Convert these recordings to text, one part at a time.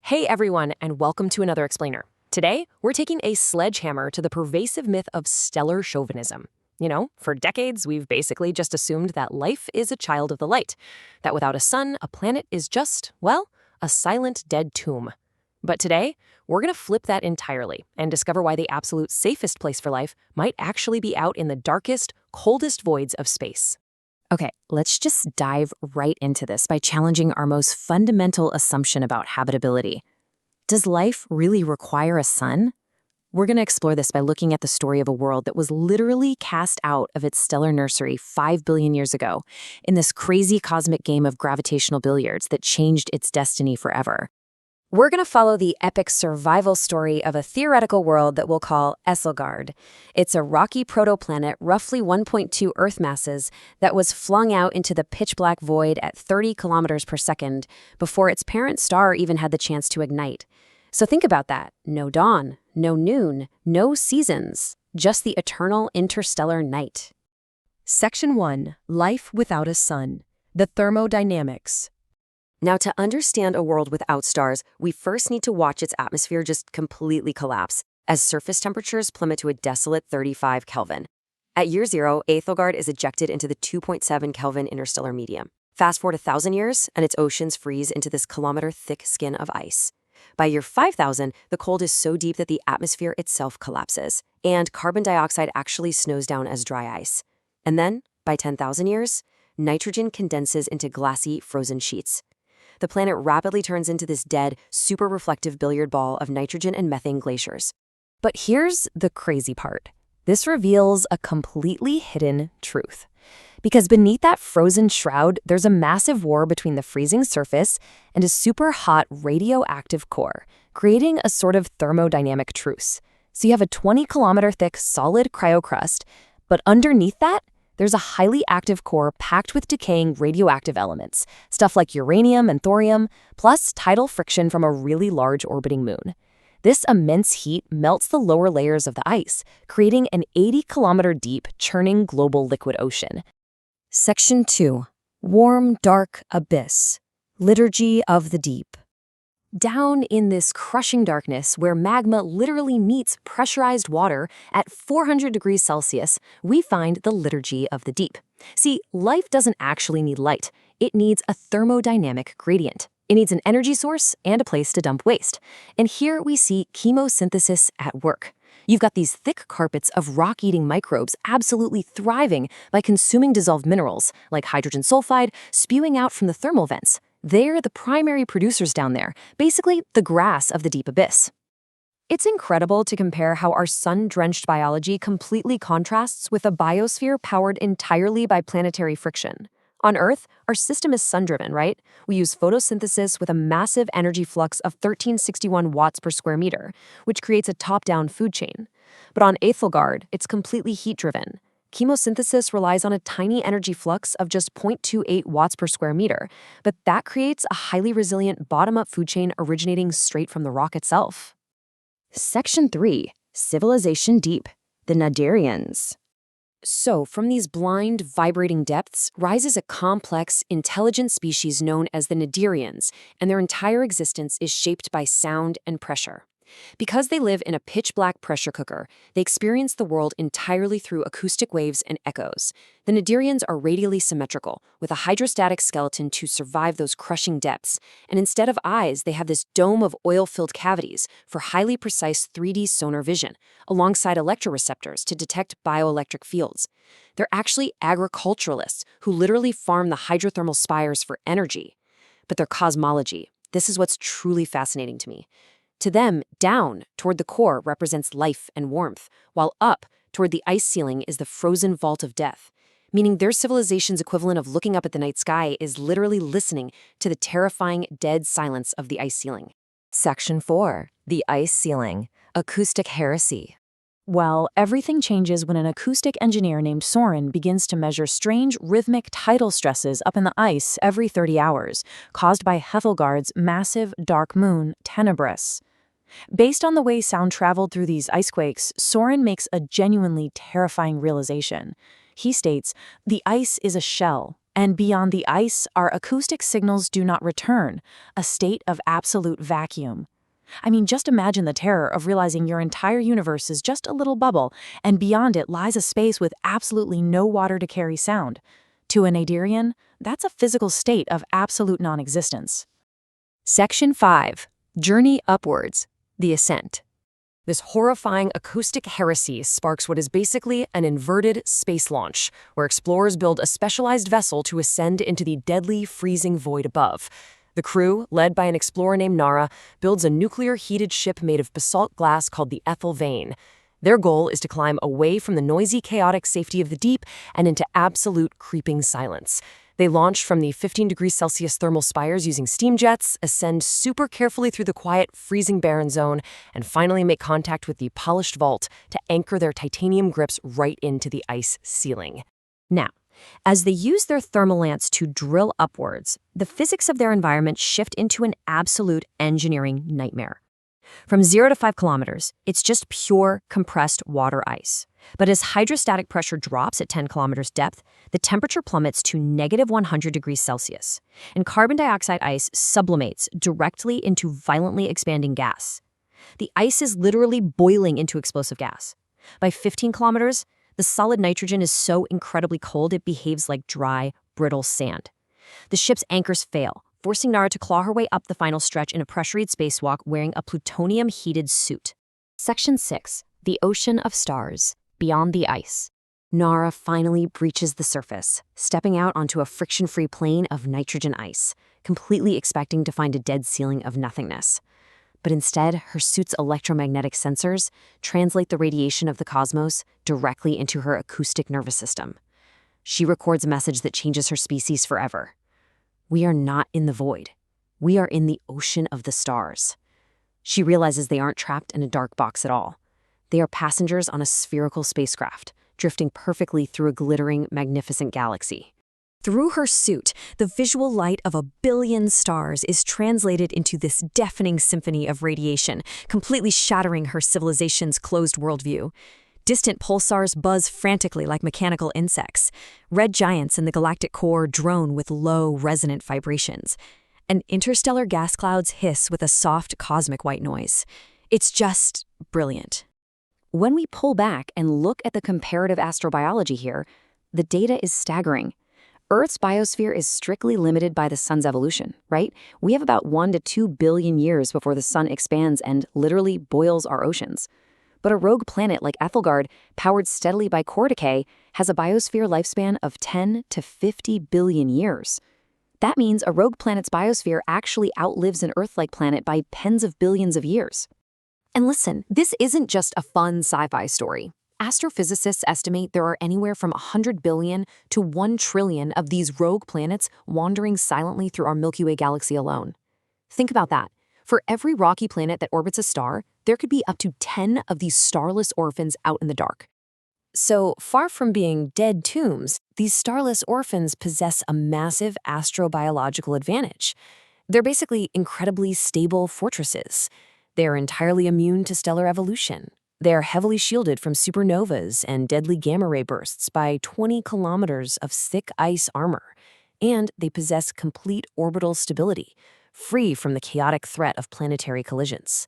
Hey everyone, and welcome to another Explainer. Today, we're taking a sledgehammer to the pervasive myth of stellar chauvinism. For decades, we've basically just assumed that life is a child of the light, that without a sun, a planet is just, well, a silent dead tomb. But today, we're going to flip that entirely and discover why the absolute safest place for life might actually be out in the darkest, coldest voids of space. Okay, let's just dive right into this by challenging our most fundamental assumption about habitability. Does life really require a sun? We're going to explore this by looking at the story of a world that was literally cast out of its stellar nursery 5 billion years ago in this crazy cosmic game of gravitational billiards that changed its destiny forever. We're going to follow the epic survival story of a theoretical world that we'll call Aethelgard. It's a rocky protoplanet, roughly 1.2 Earth masses, that was flung out into the pitch-black void at 30 kilometers per second before its parent star even had the chance to ignite. So think about that. No dawn, no noon, no seasons, just the eternal interstellar night. Section 1. Life without a sun. The thermodynamics. Now, to understand a world without stars, we first need to watch its atmosphere just completely collapse as surface temperatures plummet to a desolate 35 Kelvin. At year 0, Aethelgard is ejected into the 2.7 Kelvin interstellar medium. Fast forward 1,000 years, and its oceans freeze into this kilometer-thick skin of ice. By year 5,000, the cold is so deep that the atmosphere itself collapses, and carbon dioxide actually snows down as dry ice. And then, by 10,000 years, nitrogen condenses into glassy, frozen sheets. The planet rapidly turns into this dead, super-reflective billiard ball of nitrogen and methane glaciers. But here's the crazy part. This reveals a completely hidden truth. Because beneath that frozen shroud, there's a massive war between the freezing surface and a super hot radioactive core, creating a sort of thermodynamic truce. So you have a 20-kilometer thick solid cryocrust, but underneath that, there's a highly active core packed with decaying radioactive elements, stuff like uranium and thorium, plus tidal friction from a really large orbiting moon. This immense heat melts the lower layers of the ice, creating an 80-kilometer deep, churning global liquid ocean. Section 2. Warm, dark abyss. Liturgy of the deep. Down in this crushing darkness where magma literally meets pressurized water at 400 degrees Celsius, we find the liturgy of the deep. See, life doesn't actually need light. It needs a thermodynamic gradient. It needs an energy source and a place to dump waste. And here we see chemosynthesis at work. You've got these thick carpets of rock-eating microbes absolutely thriving by consuming dissolved minerals, like hydrogen sulfide, spewing out from the thermal vents. They're the primary producers down there, basically the grass of the deep abyss. It's incredible to compare how our sun-drenched biology completely contrasts with a biosphere powered entirely by planetary friction. On Earth, our system is sun-driven, right? We use photosynthesis with a massive energy flux of 1361 watts per square meter, which creates a top-down food chain. But on Aethelgard, it's completely heat-driven. Chemosynthesis relies on a tiny energy flux of just 0.28 watts per square meter, but that creates a highly resilient bottom-up food chain originating straight from the rock itself. Section 3. Civilization Deep. The Nadarians. So, from these blind, vibrating depths rises a complex, intelligent species known as the Nadarians, and their entire existence is shaped by sound and pressure. Because they live in a pitch-black pressure cooker, they experience the world entirely through acoustic waves and echoes. The Nadarians are radially symmetrical, with a hydrostatic skeleton to survive those crushing depths, and instead of eyes, they have this dome of oil-filled cavities for highly precise 3D sonar vision, alongside electroreceptors to detect bioelectric fields. They're actually agriculturalists who literally farm the hydrothermal spires for energy. But their cosmology, this is what's truly fascinating to me. To them, down, toward the core, represents life and warmth, while up, toward the ice ceiling, is the frozen vault of death, meaning their civilization's equivalent of looking up at the night sky is literally listening to the terrifying, dead silence of the ice ceiling. Section 4. The ice ceiling. Acoustic heresy. Well, everything changes when an acoustic engineer named Soren begins to measure strange rhythmic tidal stresses up in the ice every 30 hours, caused by Aethelgard's massive dark moon, Tenebris. Based on the way sound traveled through these icequakes, Soren makes a genuinely terrifying realization. He states, "The ice is a shell, And beyond the ice, our acoustic signals do not return, a state of absolute vacuum. I mean, just imagine the terror of realizing your entire universe is just a little bubble, and beyond it lies a space with absolutely no water to carry sound. To an Adirian, that's a physical state of absolute non-existence. Section 5. Journey upwards. The ascent. This horrifying acoustic heresy sparks what is basically an inverted space launch, where explorers build a specialized vessel to ascend into the deadly, freezing void above. The crew, led by an explorer named Nara, builds a nuclear-heated ship made of basalt glass called the Aethelgard. Their goal is to climb away from the noisy, chaotic safety of the deep and into absolute creeping silence. They launch from the 15 degrees Celsius thermal spires using steam jets, ascend super carefully through the quiet, freezing barren zone, and finally make contact with the polished vault to anchor their titanium grips right into the ice ceiling. Now, as they use their thermal lance to drill upwards, the physics of their environment shift into an absolute engineering nightmare. From 0 to 5 kilometers, it's just pure compressed water ice. But as hydrostatic pressure drops at 10 kilometers depth, the temperature plummets to negative 100 degrees Celsius, and carbon dioxide ice sublimates directly into violently expanding gas. The ice is literally boiling into explosive gas. By 15 kilometers, the solid nitrogen is so incredibly cold it behaves like dry, brittle sand. The ship's anchors fail, forcing Nara to claw her way up the final stretch in a pressurized spacewalk wearing a plutonium-heated suit. Section 6. The Ocean of Stars. Beyond the ice. Nara finally breaches the surface, stepping out onto a friction-free plane of nitrogen ice, completely expecting to find a dead ceiling of nothingness. But instead, her suit's electromagnetic sensors translate the radiation of the cosmos directly into her acoustic nervous system. She records a message that changes her species forever. We are not in the void. We are in the ocean of the stars. She realizes they aren't trapped in a dark box at all. They are passengers on a spherical spacecraft, drifting perfectly through a glittering, magnificent galaxy. Through her suit, the visual light of 1 billion stars is translated into this deafening symphony of radiation, completely shattering her civilization's closed worldview. Distant pulsars buzz frantically like mechanical insects. Red giants in the galactic core drone with low, resonant vibrations. And interstellar gas clouds hiss with a soft cosmic white noise. It's just brilliant. When we pull back and look at the comparative astrobiology here, the data is staggering. Earth's biosphere is strictly limited by the sun's evolution, right? We have about 1 to 2 billion years before the sun expands and literally boils our oceans. But a rogue planet like Aethelgard, powered steadily by core decay, has a biosphere lifespan of 10 to 50 billion years. That means a rogue planet's biosphere actually outlives an Earth-like planet by tens of billions of years. And listen, this isn't just a fun sci-fi story. Astrophysicists estimate there are anywhere from 100 billion to 1 trillion of these rogue planets wandering silently through our Milky Way galaxy alone. Think about that. For every rocky planet that orbits a star, there could be up to 10 of these starless orphans out in the dark. So, far from being dead tombs, these starless orphans possess a massive astrobiological advantage. They're basically incredibly stable fortresses. They are entirely immune to stellar evolution. They are heavily shielded from supernovas and deadly gamma-ray bursts by 20 kilometers of thick ice armor. And they possess complete orbital stability, free from the chaotic threat of planetary collisions.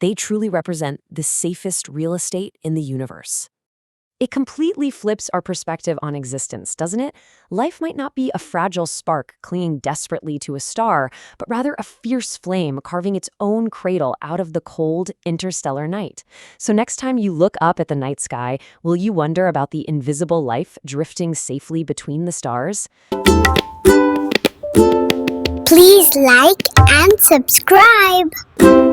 They truly represent the safest real estate in the universe. It completely flips our perspective on existence, doesn't it? Life might not be a fragile spark clinging desperately to a star, but rather a fierce flame carving its own cradle out of the cold, interstellar night. So next time you look up at the night sky, will you wonder about the invisible life drifting safely between the stars? Please like and subscribe.